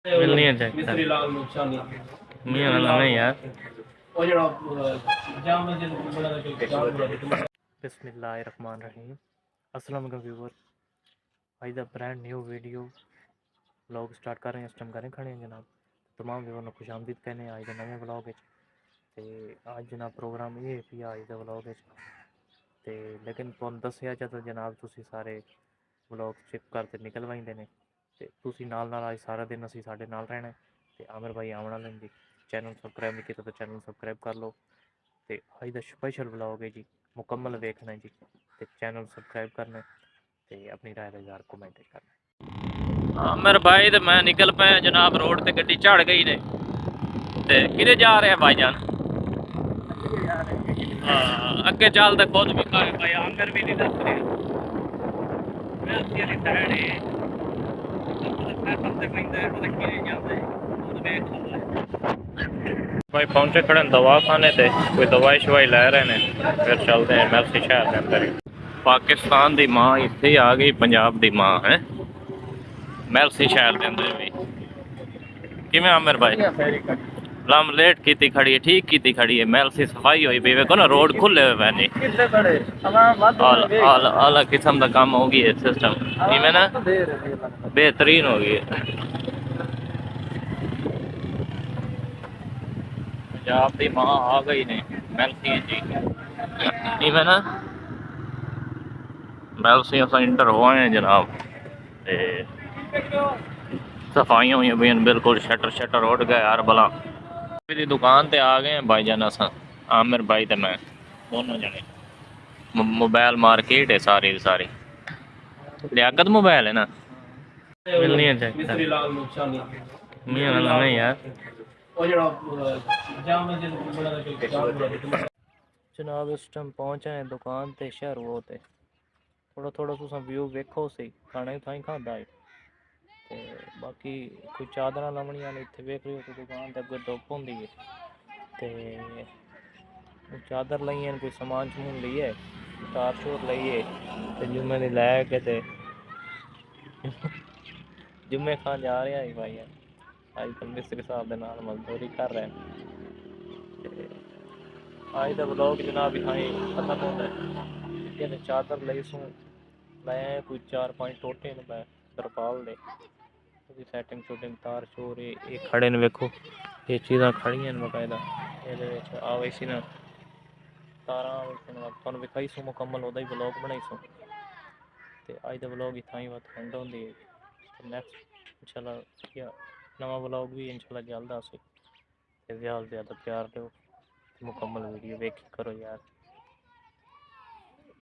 मिलनी है चेक मिस्त्री लाल नुकसानी मियां वाला नहीं यार वो जड़ा जाम में जो बड़ा बिस्मिल्लाहिर्रहमानिर्रहीम अस्सलाम वालेकुम व्यूअर आज दा brand new video vlog start कर रहे हैं। इस टाइम करें खड़े हैं जनाब तमाम व्यूअर को खुश आमदीद कहने आज के नवे व्लॉग ते आज जनाब प्रोग्राम ये है कि आज दा व्लॉग ते लेकिन तुहानू दस्सिया जद जनाब तुसी सारे व्लॉग चेक करते निकल वाइंदे ने ते तुसी नाल नाल आज सारा दिन असी साडे नाल रहना ते आमिर भाई आने वाले जी। चैनल सबसक्राइब नहीं किया तो चैनल सबसक्राइब कर लो ते आज दा स्पेशल व्लॉग है जी, मुकम्मल देखना है जी ते चैनल सबसक्राइब करना ते अपनी राय का यार कमेंट करना। आमिर भाई तो मैं निकल पाया जनाब रोड ते गड्डी चढ़ गई ने ते किधर जा रहे हैं भाईजान? अगे चल तो खुद भी भाई आमिर भी नहीं दस रहे भाई पहुंचे खड़े दवा खाने ते कोई दवाई शवाई लै रहे ने फिर चलते हैं मेलसी शहर के अंदर। पाकिस्तान दी मां इत्थे आ गई, पंजाब दी मां है मेलसी शहर के अंदर भी। किवें आमिर भाई लम लेट की खड़ी है, ठीक की खड़ी है, मेलसी सफाई हुई पी वेखो ना, रोड खुले हुए पैने अलग किस्म का काम हो गया है सिस्टम इवें ना बेहतरीन हो गई है। पंजाब की मां आ गई ने मेलसी जी इवें ना मेलसी अस इंटर हो आए हैं जनाब ते सफाइयां हुई हुई बिल्कुल, शटर शटर उठ गए यार भला। मेरी दुकान ते आ गए हैं भाईजान अस आमिर भाई ते मैं दोनों जने। मोबाइल मार्केट है सारी सारी लियाकत मोबाइल है ना मिलनी है चेक मियां वाला नहीं यार जनाब इस टाइम पहुंचे हैं दुकान ते शहर वो ते थोड़ा थोड़ा तुसा व्यू वेखो सही खाने थाई खादा है ते बाकी कोई चादर लवनियां ने इत्थे वेख रहे हो तो दुकान ते अगे धुप होंदी है ते चादर लईए कोई समान समून लिए तार शोर लईए ते जुम्मे दी लै के ते जुम्मे खान जा रहे हैं भाई आजकल मिस्त्री साहब के नाल मजदूरी कर रहे हैं। आज का व्लॉग जनाब इतना खत्म होता है। चादर लई सूँ लाए कोई 4-5 टोटे ने मैं तरपाल दे सैटिंग शूटिंग तार शोर ये खड़े ने वेखो ये चीज़ां खड़ियां ने बकायदा ये आवे सी ना तारा तुहानू विखाई सूँ मुकम्मल ओदा ही व्लॉग बनाई सूँ ते अज दा व्लॉग इतना ही बात एंड होंदी है। नैक्सट इंशाल्लाह नवा व्लॉग भी इंशाल्लाह जल्द आसे ज़्यादा प्यार दो मुकम्मल वीडियो वेख करो यार।